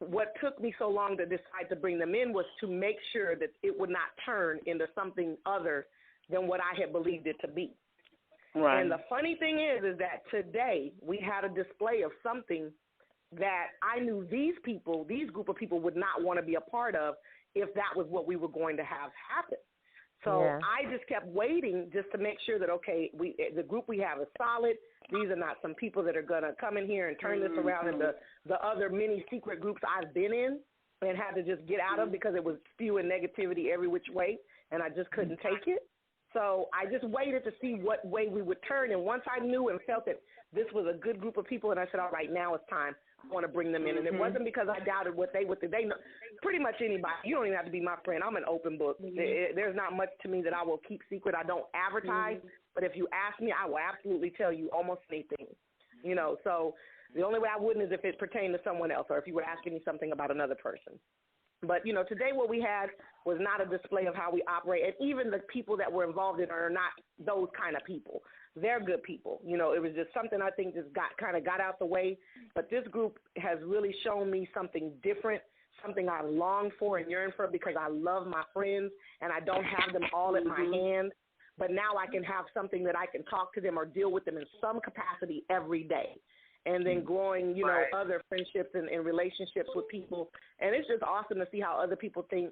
what took me so long to decide to bring them in was to make sure that it would not turn into something other than what I had believed it to be. Right. And the funny thing is that today we had a display of something that I knew these group of people would not want to be a part of if that was what we were going to have happen. So I just kept waiting just to make sure that, okay, the group we have is solid. These are not some people that are going to come in here and turn this around into the other many secret groups I've been in and had to just get out of because it was spewing negativity every which way, and I just couldn't take it. So I just waited to see what way we would turn, and once I knew and felt that this was a good group of people, and I said, all right, now it's time. I want to bring them in. And it wasn't because I doubted what they would do. They know pretty much anybody. You don't even have to be my friend. I'm an open book. There's not much to me that I will keep secret. I don't advertise, but if you ask me, I will absolutely tell you almost anything. You know, so the only way I wouldn't is if it pertained to someone else or if you were asking me something about another person. But, you know, today what we had was not a display of how we operate. And even the people that were involved in it are not those kind of people. They're good people. You know, it was just something I think just got out the way. But this group has really shown me something different, something I long for and yearn for because I love my friends and I don't have them all at my hand. But now I can have something that I can talk to them or deal with them in some capacity every day. And then growing, you know, other friendships and relationships with people. And it's just awesome to see how other people think.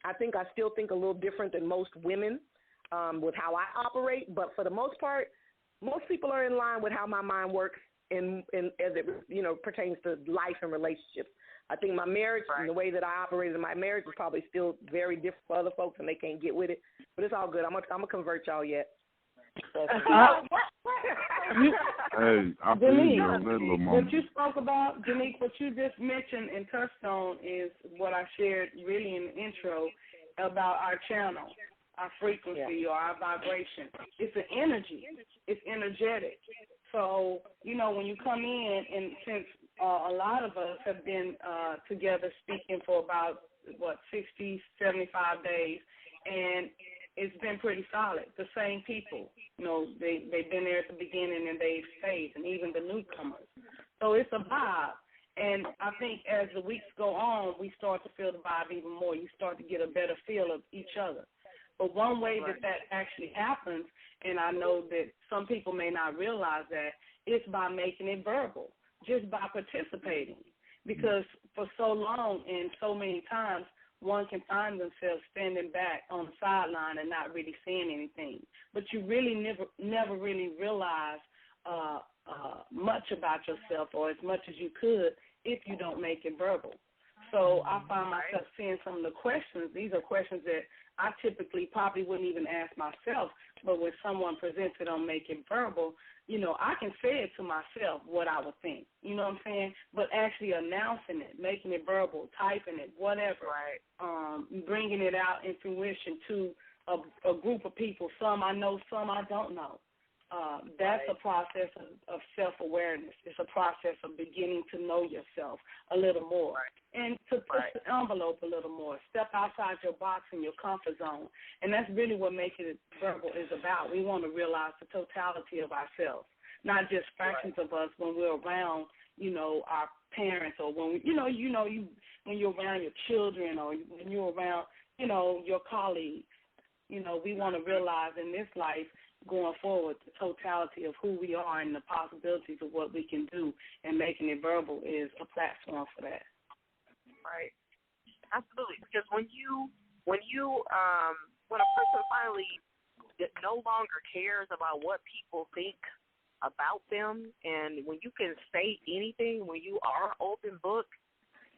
I think I still think a little different than most women with how I operate. But for the most part, most people are in line with how my mind works as it, you know, pertains to life and relationships. I think my marriage and the way that I operate in my marriage is probably still very different for other folks and they can't get with it. But it's all good. I'm gonna convert y'all yet. Hey, I feel you on that little moment. What you spoke about, Janique, what you just mentioned and touched on is what I shared really in the intro about our channel, our frequency or our vibration. It's an energy. It's energetic. So, you know, when you come in, and since a lot of us have been together speaking for about, 60, 75 days, and it's been pretty solid. The same people, you know, they've been there at the beginning and they've stayed, and even the newcomers. So it's a vibe. And I think as the weeks go on, we start to feel the vibe even more. You start to get a better feel of each other. But one way that actually happens, and I know that some people may not realize that, is by making it verbal, just by participating. Because for so long and so many times, one can find themselves standing back on the sideline and not really saying anything. But you really never really realize much about yourself or as much as you could if you don't make it verbal. So I find myself seeing some of the questions. These are questions that I typically probably wouldn't even ask myself, but when someone presents it on Make It Verbal, you know, I can say it to myself what I would think, you know what I'm saying? But actually announcing it, making it verbal, typing it, whatever, bringing it out in fruition to a group of people, some I know, some I don't know. That's a process of self-awareness. It's a process of beginning to know yourself a little more and to push the envelope a little more, step outside your box and your comfort zone. And that's really what Making It Verbal is about. We want to realize the totality of ourselves, not just fractions of us when we're around, you know, our parents or when, when you're around your children or when you're around, you know, your colleagues. You know, we want to realize in this life going forward, the totality of who we are and the possibilities of what we can do, and Making It Verbal is a platform for that. Right. Absolutely. Because when a person finally no longer cares about what people think about them, and when you can say anything, when you are open book,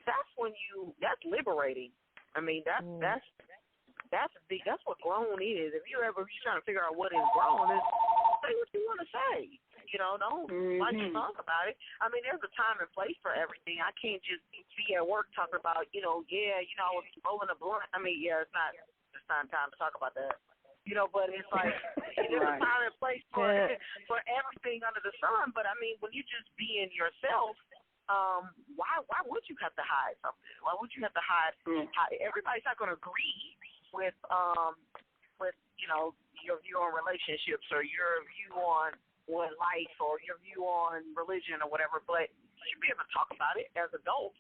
that's liberating. I mean, that's what grown is. If you're trying to figure out what is grown, is say what you want to say. You know, don't like to talk about it. I mean, there's a time and place for everything. I can't just be at work talking about, I was rolling a blunt. I mean, it's not time to talk about that. You know, but it's like there's a time and place for everything under the sun. But I mean, when you just being yourself, why would you have to hide something? Why would you have to hide? Everybody's not going to agree with your view on relationships or your view on life or your view on religion or whatever, but you should be able to talk about it as adults.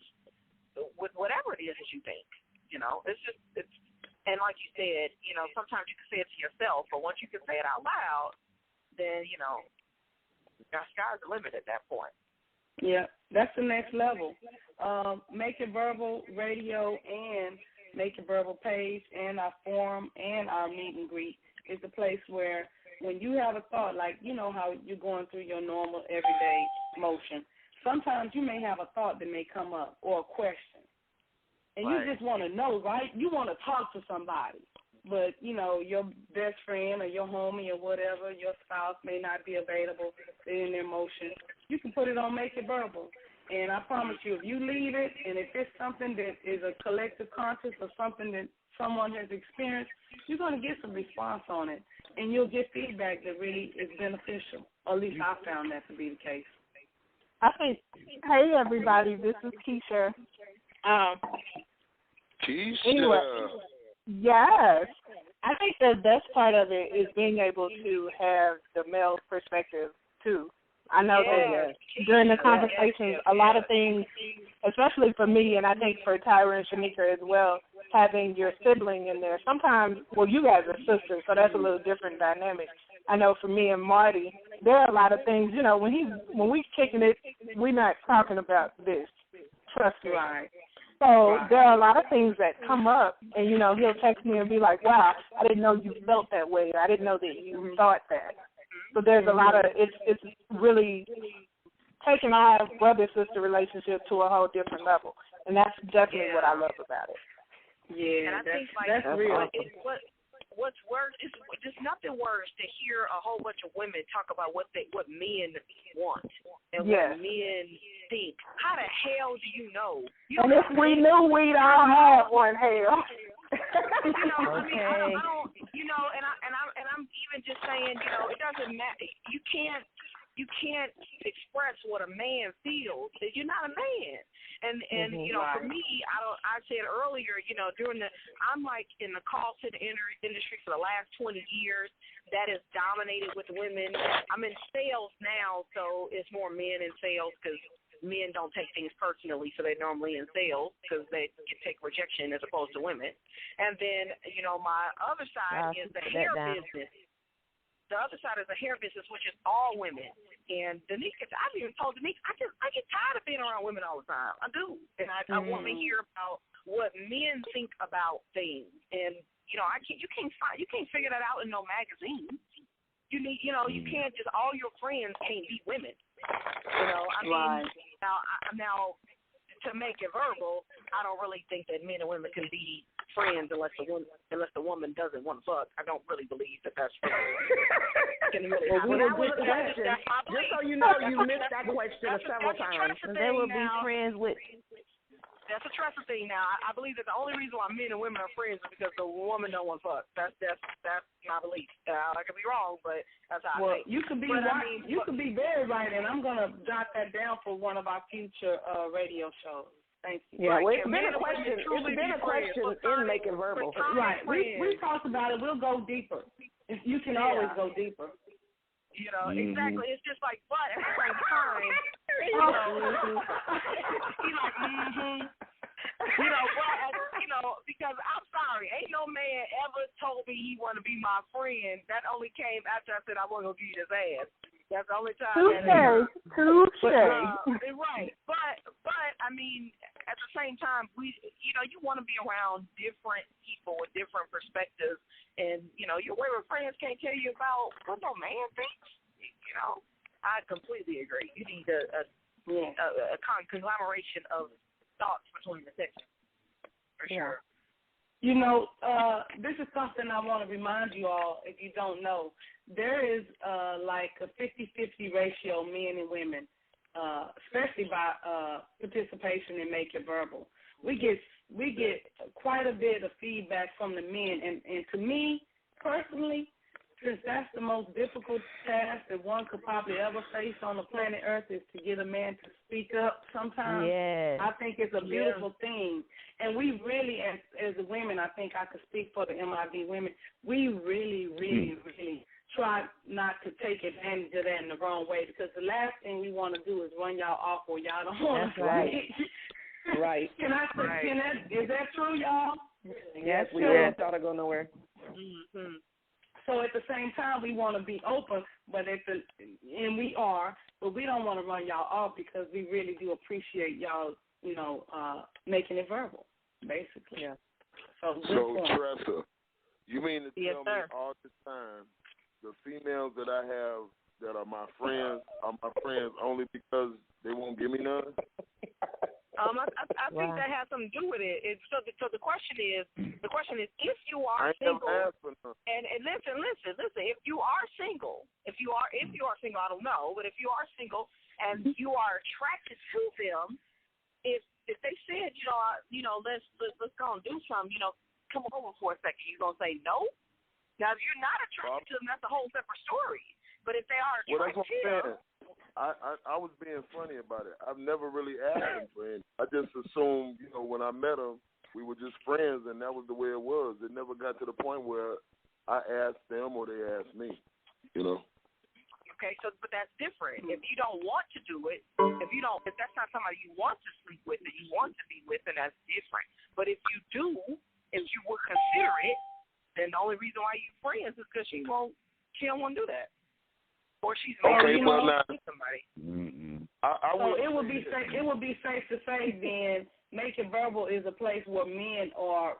with whatever it is that you think. It's and like you said, sometimes you can say it to yourself, but once you can say it out loud, then the sky's the limit at that point. Yeah, that's the next level. Make It Verbal Radio and Make It Verbal page and our forum and our meet and greet is the place where when you have a thought, like how you're going through your normal everyday motion, sometimes you may have a thought that may come up or a question. And you just want to know, right? You want to talk to somebody. But, your best friend or your homie or whatever, your spouse may not be available. They're in their motion. You can put it on Make It Verbal. And I promise you, if you leave it and if it's something that is a collective conscious or something that someone has experienced, you're going to get some response on it. And you'll get feedback that really is beneficial. Or at least I found that to be the case. I think, hey, everybody, this is Keisha. Keisha. Anyway, yes. I think the best part of it is being able to have the male perspective, too. I know that during the conversations, a lot of things, especially for me, and I think for Tyra and Shanika as well, having your sibling in there. Sometimes, well, you guys are sisters, so that's a little different dynamic. I know for me and Marty, there are a lot of things, when we kicking it, we're not talking about this. Trust me. Right. So there are a lot of things that come up, and, he'll text me and be like, wow, I didn't know you felt that way. I didn't know that you thought that. So there's a lot of, it's really taking our brother-sister relationship to a whole different level. And that's definitely what I love about it. Yeah, and I think that's real. What's worse is there's nothing worse to hear a whole bunch of women talk about what men want and what men think. How the hell do you know? And if we knew, we'd all have one hell. I mean, I don't, and I'm even just saying, it doesn't matter. You can't express what a man feels. You're not a man. And for me, I said earlier, I'm like in the call center industry for the last 20 years. That is dominated with women. I'm in sales now, so it's more men in sales because men don't take things personally, so they're normally in sales because they can take rejection as opposed to women. And then, my other side is the hair business. The other side is the hair business, which is all women. And I've even told Denise, I get tired of being around women all the time. I do. And I want to hear about what men think about things. And, you can't figure that out in no magazine. You need, you can't just, all your friends can't be women. Now, to make it verbal, I don't really think that men and women can be friends unless the woman doesn't want to fuck. I don't really believe that that's true. That was the question. Just so you know, you missed that question several times. They will be friends with. That's a trust thing now. I believe that the only reason why men and women are friends is because the woman don't want to fuck. That's my belief. I could be wrong, but that's how I think. You could be right. You could be very right, and I'm gonna jot that down for one of our future radio shows. Thank you. Yeah, it's been a question. It's been a question in Make It Verbal. Right. We talked about it. We'll go deeper. You can always go deeper. Exactly. It's just like, but at the same time, because I'm sorry, ain't no man ever told me he want to be my friend. That only came after I said I wasn't gonna beat his ass. That's the only time. Touche. Right. But I mean, at the same time, you want to be around different people with different perspectives, and your women friends can't tell you about what no man thinks. I completely agree. You need a conglomeration of thoughts between the sexes, for sure. This is something I want to remind you all, if you don't know. There is like a 50-50 ratio, men and women, especially by participation in Make It Verbal. We get quite a bit of feedback from the men, and to me, personally, since that's the most difficult task that one could probably ever face on the planet Earth is to get a man to speak up sometimes. Yes. I think it's a beautiful thing. And we really, as women, I think I could speak for the MIV women, we really, really, really try not to take advantage of that in the wrong way, because the last thing we want to do is run y'all off or y'all don't want to. Right. Right. Is that true, y'all? Yes, we don't want y'all to go nowhere. Mm-hmm. So at the same time, we want to be open, but and we are, but we don't want to run y'all off because we really do appreciate y'all, making it verbal, basically. Yeah. So Tressa, you mean to tell me all the time the females that I have that are my friends only because they won't give me none? I think that has something to do with it. So the question is, if you are single, and listen, if you are single, I don't know, but if you are single and you are attracted to them, if they said, let's go and do something, come over for a second, you gonna say no? Now, if you're not attracted to them, that's a whole separate story. But if they are attracted, that's what I'm saying. I was being funny about it. I've never really asked them for any. I just assumed, when I met them, we were just friends, and that was the way it was. It never got to the point where I asked them or they asked me, Okay, but that's different. If you don't want to do it, if that's not somebody you want to sleep with and you want to be with, then that's different. But if you do, if you would consider it, then the only reason why you're friends is because she don't want to do that. Or she's married to somebody. So it would be safe to say then, make it verbal is a place where men are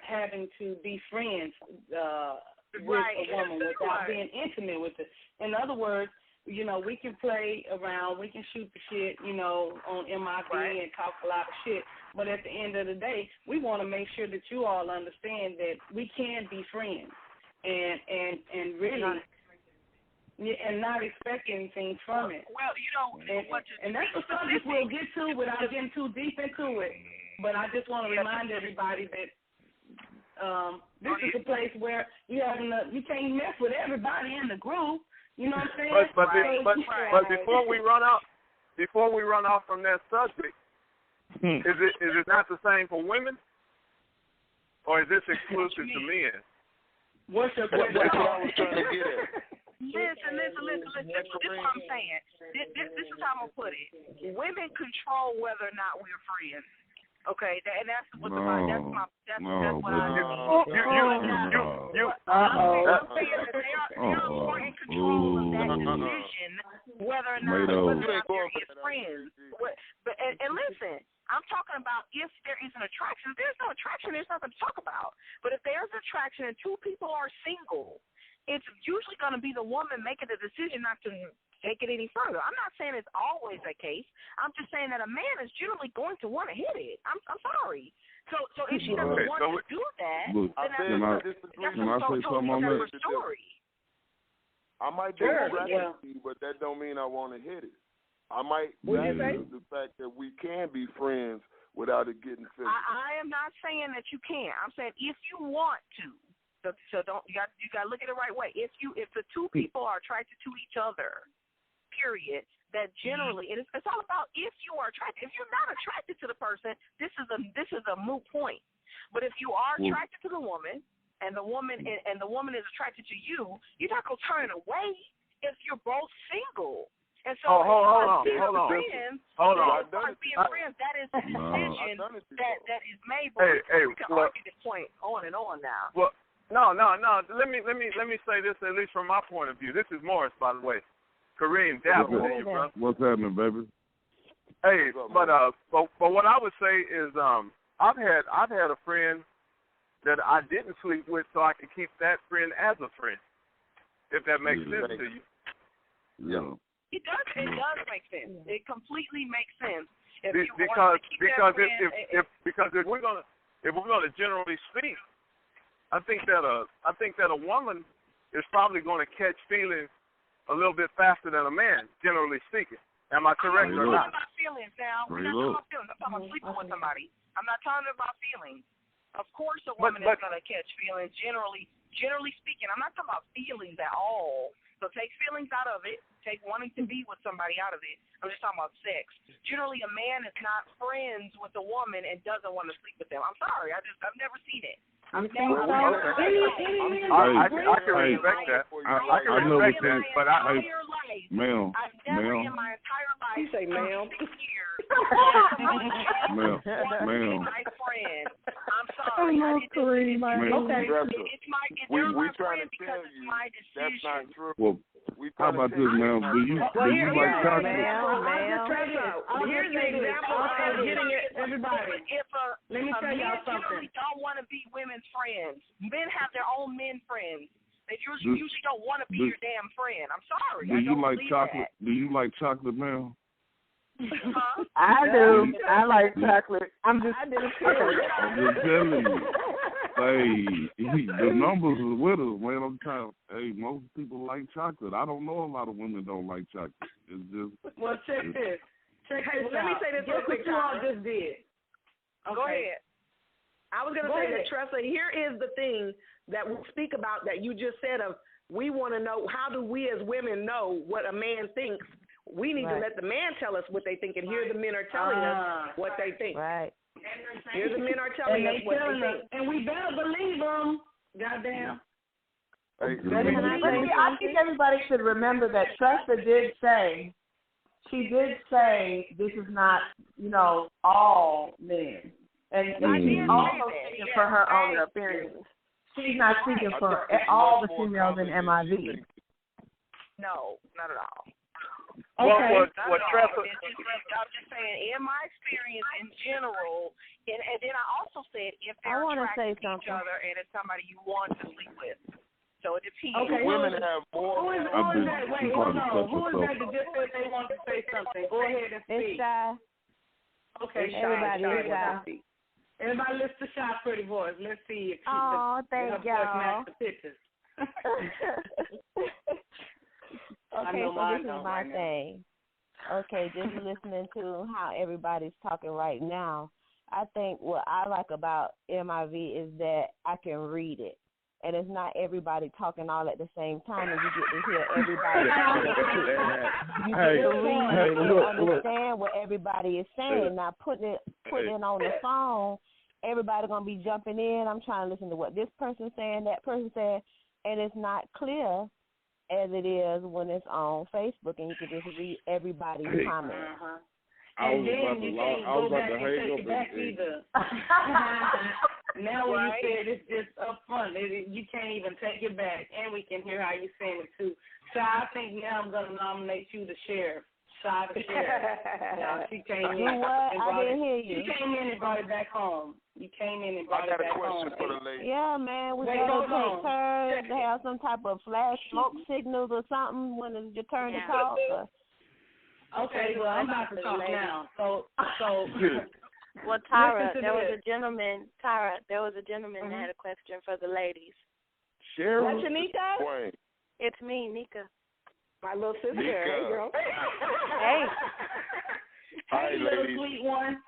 having to be friends with a woman without being intimate with her. In other words, we can play around, we can shoot the shit, on MIB and talk a lot of shit. But at the end of the day, we want to make sure that you all understand that we can be friends and really. And not expect anything from it. Well, and that's the subject we'll get to without getting too deep into it. But I just want to remind everybody that this is a place where you can't mess with everybody in the group. You know what I'm saying? But before we run off from that subject, is it not the same for women, or is this exclusive to men? What's your question? That's what I was trying to get at. Listen. This is what I'm saying. This is how I'm gonna put it. Women control whether or not we're friends. Okay, and that's what what I mean. I'm saying that they are more in control of that decision whether or not they're friends. But listen, I'm talking about if there is an attraction. If there's no attraction, there's nothing to talk about. But if there's attraction and two people are single, it's usually going to be the woman making the decision not to take it any further. I'm not saying it's always the case. I'm just saying that a man is generally going to want to hit it. I'm sorry. So if she doesn't want to do that, then that's a totally different story. I might be attracted to you, but that don't mean I want to hit it. I might value the fact that we can be friends without it getting physical. I am not saying that you can't. I'm saying if you want to. So don't you got to look at it the right way. If the two people are attracted to each other, period, that generally it's all about if you are attracted. If you're not attracted to the person, this is a moot point. But if you are attracted to the woman and the woman is attracted to you, you're not gonna turn away if you're both single. And so hold on. Being friends, that is a decision that is made. But we can argue this point on and on now. Well, no. Let me say this, at least from my point of view. This is Morris, by the way. Kareem, Dabble, bro. What's happening, baby? Hey, but what I would say is, I've had a friend that I didn't sleep with, so I could keep that friend as a friend. If that makes sense to you. Yeah. It does make sense. It completely makes sense. Because if we're gonna generally speak, I think that a woman is probably going to catch feelings a little bit faster than a man, generally speaking. Am I correct or not? I'm not talking about feelings now. We're not talking about feelings. I'm talking about sleeping with somebody. I'm not talking about feelings. Of course, a woman is going to catch feelings. Generally speaking, I'm not talking about feelings at all. So take feelings out of it. Take wanting to be with somebody out of it. I'm just talking about sex. Generally, a man is not friends with a woman and doesn't want to sleep with them. I'm sorry. I've never seen it. I'm saying I can respect that. I can respect that, but ma'am, never in my entire life. You say ma'am. Ma'am. My friend. I'm sorry. Okay. We trying to tell you that's not true. Well, how about this, ma'am? Do you like chocolate? Here's the example of getting it. Everybody, let me tell y'all something. Don't want to be women's friends. Men have their own men friends. They usually don't want to be your damn friend. I'm sorry. Do you like chocolate? Do you like chocolate, ma'am? Huh? I do. I like chocolate. I'm just telling you. Hey, the numbers is with us, man. I'm trying. Hey, most people like chocolate. I don't know a lot of women don't like chocolate. It's just. Well, check this. Let me say this real quick. Guess what you all just did? Okay. Go ahead. I was going to say that, Tressa, here is the thing that we speak about that you just said of we want to know, how do we as women know what a man thinks? We need to let the man tell us what they think, and here the men are telling us what they think. Right. Here the men are telling us what they think. And we better believe them. Goddamn. I think everybody should remember that Tressa did say, this is not, all men. And she's also speaking for her own appearance. She's not speaking for all the females in MIV. No, not at all. Okay. What Tressa? I'm just saying, in my experience in general, and then I also said if they're attracted to each other and it's somebody you want to sleep with. So it depends. Okay, women have more. Who is that? Wait, hold on. Who is that that just said they want to say something? Go ahead and speak. It's Shy. Okay, Everybody is Shy. Everybody listen to Shy pretty voice. Let's see if thank y'all. match the pictures. Okay, so this is my thing. Okay, just listening to how everybody's talking right now, I think what I like about MIV is that I can read it. And it's not everybody talking all at the same time, and you get to hear everybody. You get to read and understand what everybody is saying. Now, putting it on the phone, everybody going to be jumping in. I'm trying to listen to what this person's saying, that person saying, and it's not clear as it is when it's on Facebook, and you can just read everybody's comments. And then you can't go back and take it back either. Now when you said it's just up front, you can't even take it back, and we can hear how you're saying it too. So I think now I'm going to nominate you the sheriff. Shy the sheriff. She came in. I didn't hear you. She came in and brought it back home. You came in and brought it back home. I got a question for the lady. Yeah, man, we got to take turns to have some type of flash smoke signals or something when it's your turn to talk. Okay, well, I'm about to talk now. So. Well, Tyra, there was a gentleman that had a question for the ladies. Cheryl. That's Nika? It's me, Nika. My little sister. Hey, girl. Hey. Hi, little ladies. Sweet one.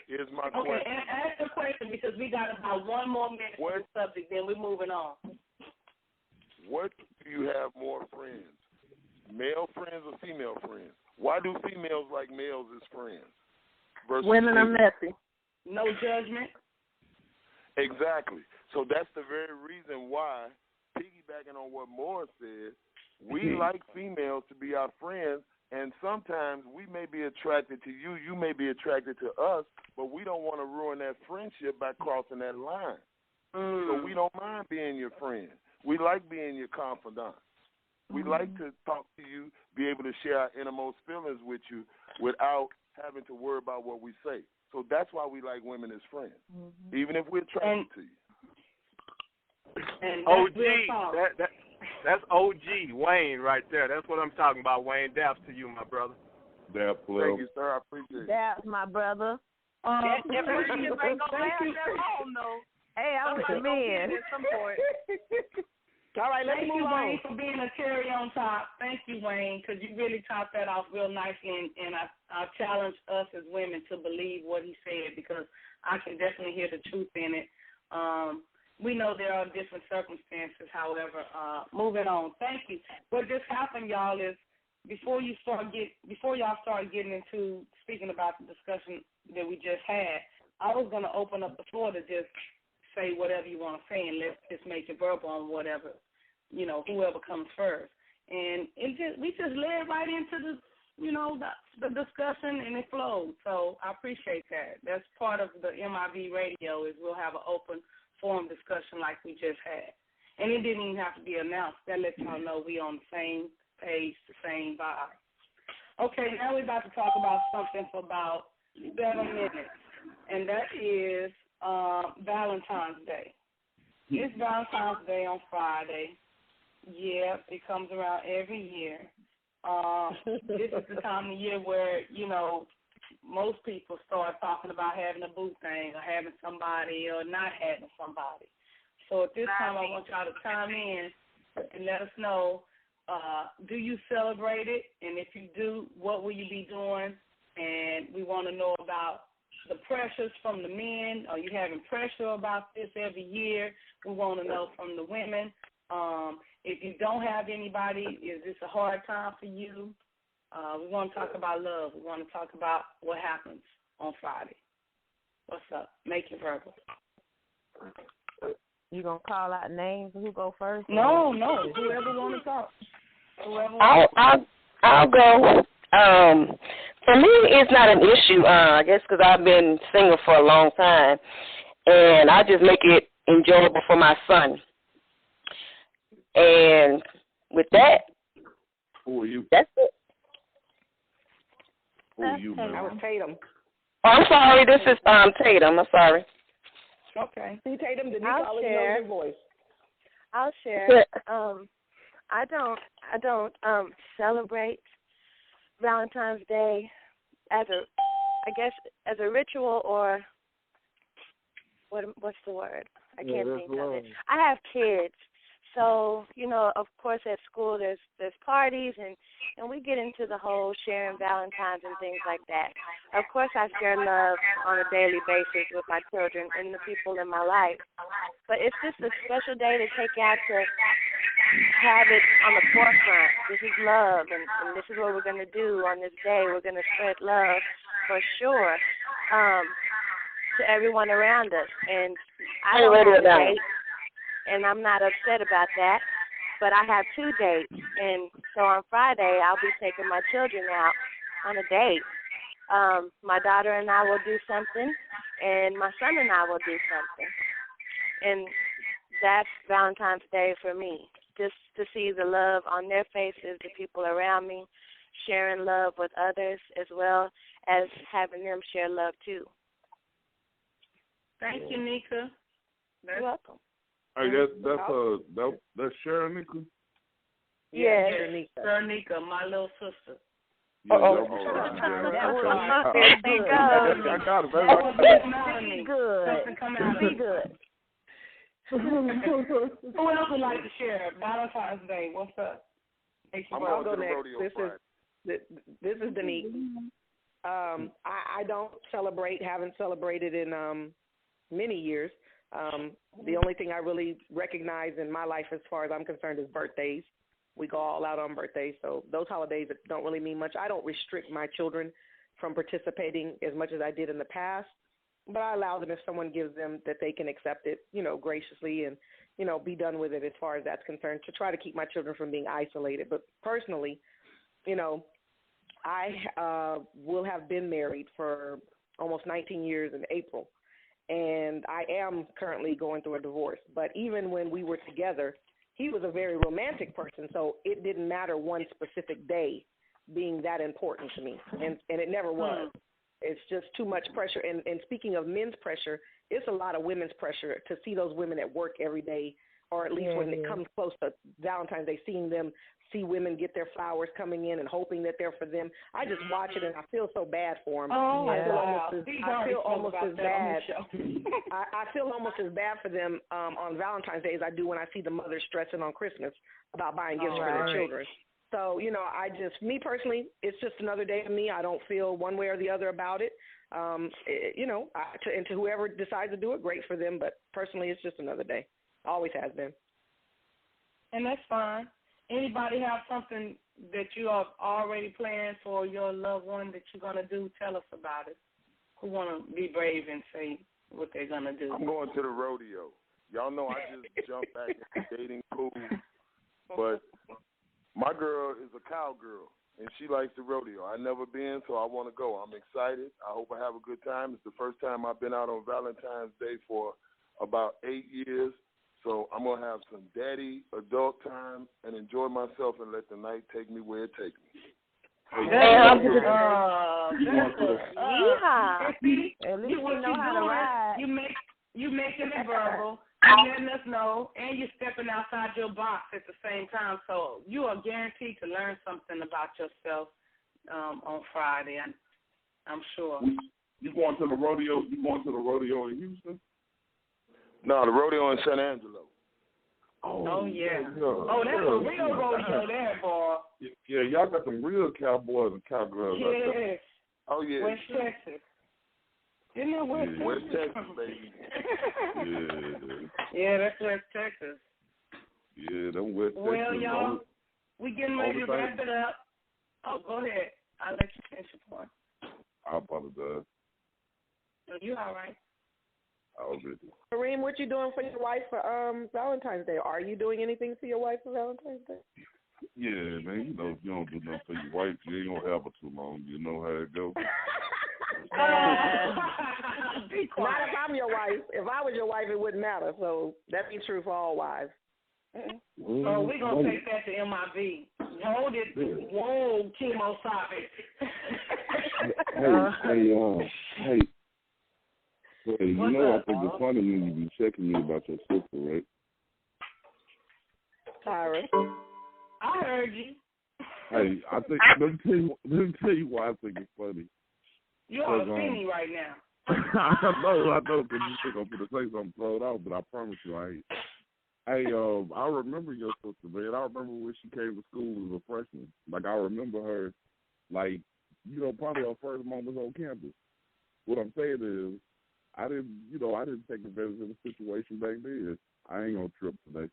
Here's my question. Okay, ask the question because we got about one more minute for the subject, then we're moving on. What do you have more friends? Male friends or female friends? Why do females like males as friends? Women are messy. No judgment. Exactly. So that's the very reason why, piggybacking on what Morris said, we like females to be our friends, and sometimes we may be attracted to you, you may be attracted to us, but we don't want to ruin that friendship by crossing that line. So we don't mind being your friend. We like being your confidant. We like to talk to you, be able to share our innermost feelings with you without having to worry about what we say. So that's why we like women as friends, even if we're attracted to you. And OG, that's OG Wayne right there. That's what I'm talking about, Wayne. Daps to you, my brother. Dap, Thank you, sir. I appreciate it. That's my brother. That friendship ain't gonna last that long, though. Hey, I was a man. At some point. All right, let's Thank move you, on. Wayne, for being a cherry on top. Thank you, Wayne, because you really topped that off real nicely, and I challenge us as women to believe what he said because I can definitely hear the truth in it. We know there are different circumstances, however. Moving on. Thank you. What just happened, y'all, is before y'all start getting into speaking about the discussion that we just had, I was going to open up the floor to just say whatever you want to say, and let's just make it verbal on whatever, whoever comes first. And we just led right into the discussion, and it flowed. So I appreciate that. That's part of the MIV radio is we'll have an open forum discussion like we just had. And it didn't even have to be announced. That lets y'all know we on the same page, the same vibe. Okay, now we're about to talk about something for about 7 minutes, and that is Valentine's Day. It's Valentine's Day on Friday. Yeah, it comes around every year. This is the time of year where, most people start talking about having a boo thing or having somebody or not having somebody. So at this time, I want y'all to chime in and let us know, do you celebrate it? And if you do, what will you be doing? And we want to know about the pressures from the men. Are you having pressure about this every year? We want to know from the women. If you don't have anybody, is this a hard time for you? We want to talk about love. We want to talk about what happens on Friday. What's up? Make it verbal. You gonna call out names? Who go first? No. Whoever want to talk. I'll go. For me, it's not an issue. I guess because I've been single for a long time, and I just make it enjoyable for my son. And with that, who are you? That's it. Who are you, man? That was Tatum. Oh, I'm sorry. This is Tatum. I'm sorry. Okay. See, Tatum, Denise always knows your voice. I'll share. I don't celebrate Valentine's Day as a ritual, or what's the word? I can't think of it. I have kids. So, of course at school there's parties and we get into the whole sharing Valentines and things like that. Of course I share love on a daily basis with my children and the people in my life. But it's just a special day to take out to have it on the forefront. This is love and this is what we're going to do on this day. We're going to spread love for sure to everyone around us. And I don't have a date. And I'm not upset about that, but I have 2 dates, and so on Friday I'll be taking my children out on a date. My daughter and I will do something, and my son and I will do something, and that's Valentine's Day for me, just to see the love on their faces, the people around me, sharing love with others as well as having them share love too. Thank you, Nika. You're welcome. Hey, that's Sharon Nika? Yeah, Sharon Nika, my little sister. Yeah, I got it, baby. Good. Who else would like to share Valentine's Day? What's up? I'll go next. This is Denise. I don't celebrate, haven't celebrated in many years. The only thing I really recognize in my life as far as I'm concerned is birthdays. We go all out on birthdays, so those holidays don't really mean much. I don't restrict my children from participating as much as I did in the past, but I allow them, if someone gives them, that they can accept it, graciously and, be done with it as far as that's concerned, to try to keep my children from being isolated. But personally, I will have been married for almost 19 years in April. And I am currently going through a divorce. But even when we were together, he was a very romantic person, so it didn't matter one specific day being that important to me, and it never was. It's just too much pressure. And speaking of men's pressure, it's a lot of women's pressure to see those women at work every day, or at least when it comes close to Valentine's Day, see women get their flowers coming in and hoping that they're for them. I just watch it and I feel so bad for them. Oh, I feel almost as bad. I feel almost as bad for them on Valentine's Day as I do when I see the mothers stressing on Christmas about buying gifts for their children. So, me personally, it's just another day to me. I don't feel one way or the other about it. And to whoever decides to do it, great for them. But personally, it's just another day. Always has been. And that's fine. Anybody have something that you have already planned for your loved one that you're going to do? Tell us about it. Who want to be brave and say what they're gonna do. I'm going to the rodeo. Y'all know I just jumped back into dating pool, but my girl is a cowgirl, and she likes the rodeo. I've never been, so I want to go. I'm excited. I hope I have a good time. It's the first time I've been out on Valentine's Day for about 8 years, so I'm going to have some daddy adult time and enjoy myself and let the night take me where it takes me. At least you know how to ride. You making it verbal, and letting us know, and you're stepping outside your box at the same time. So you are guaranteed to learn something about yourself on Friday. I'm sure. You going to the rodeo? You going to the rodeo in Houston? No, the rodeo in San Angelo. Oh yeah. Oh, that's a real rodeo there, boy. Yeah, y'all got some real cowboys and cowgirls out there. Yes. Oh yeah. West Texas. Isn't that West Texas? West Texas, baby. Yeah, that's West Texas. Yeah, them West Texas. Well, y'all, we getting ready to wrap it up. Oh, go ahead. I'll let you finish your point. I apologize. No, you all right. Kareem, what you doing for your wife for Valentine's Day? Are you doing anything for your wife for Valentine's Day? Yeah, man, you know, if you don't do nothing for your wife, you ain't going to have her too long. You know how it goes. Not if I'm your wife. If I was your wife, it wouldn't matter. So that'd be true for all wives. So we're going to take that to MIV. Hold it. Yeah. Whoa, chemo, stop it. Hey, you know, I think it's funny when you be checking me about your sister, right? Tyra. I heard you. Hey, I think, let me tell you why I think it's funny. You all see me right now. I know, because you think I'm going to say something thrown out, but I promise you I ain't. Hey, I remember your sister, man. I remember when she came to school as a freshman. Like, I remember her, like, you know, probably her first moments on campus. What I'm saying is, I didn't take advantage of the situation back then. I ain't gonna trip today.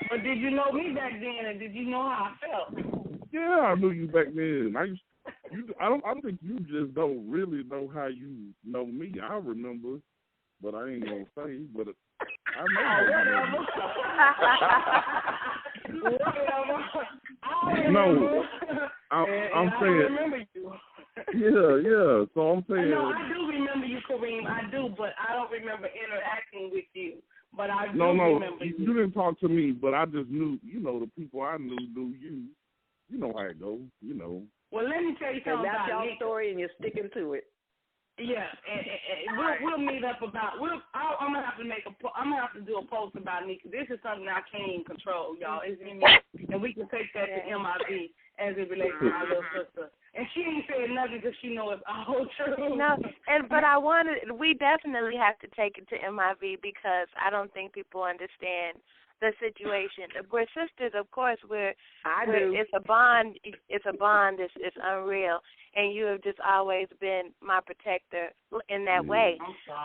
But did you know me back then, and did you know how I felt? Yeah, I knew you back then. I think you just don't really know how you know me. I remember, but I ain't gonna say. But I know. No, I'm saying. I remember you. Yeah. So I'm saying. No, I do remember you, Kareem. I do, but I don't remember interacting with you. But I do remember you. You didn't talk to me, but I just knew. You know, the people I knew you. You know how it goes. You know. Well, let me tell you something about that's your story, and you're sticking to it. Yeah, and we'll meet up about. I'm gonna have to do a post about Nika. This is something I can't even control, y'all. It's in me, and we can take that to MIV as it relates to my little sister. And she ain't said nothing because she knows it's all true. No, but we definitely have to take it to MIV because I don't think people understand the situation. We're sisters, of course. It's a bond. It's a bond. It's unreal. And you have just always been my protector in that way.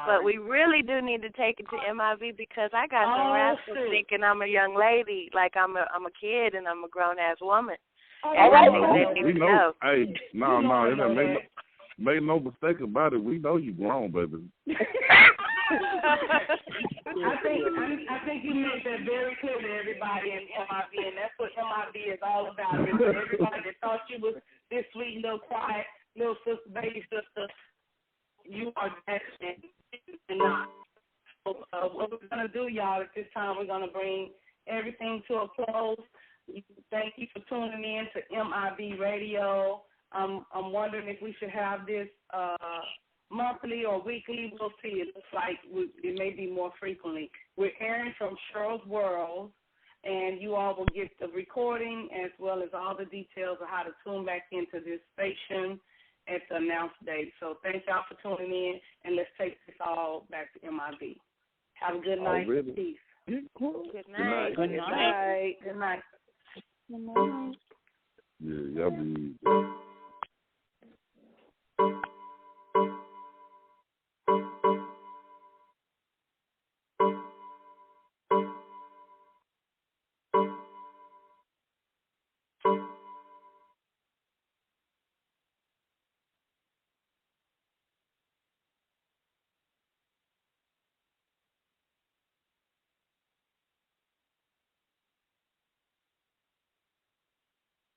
But we really do need to take it to MIV because I got some rascals thinking I'm a young lady, like I'm a kid and I'm a grown ass woman. We know. Hey, no, make no mistake about it. We know you grown, baby. I think you made that very clear to everybody in MIV, and that's what MIV is all about. Everybody that thought you was this sweet, little quiet, little sister, baby sister, you are that and not. What we're gonna do, y'all, at this time, we're gonna bring everything to a close. Thank you for tuning in to MIV Radio. I'm wondering if we should have this monthly or weekly. We'll see. It looks like it may be more frequently. We're airing from Cheryl's World, and you all will get the recording as well as all the details of how to tune back into this station at the announced date. So thank y'all for tuning in, and let's take this all back to MIV. Have a good night. Peace. Good night. Good night. Good night. Yeah, y'all be easy.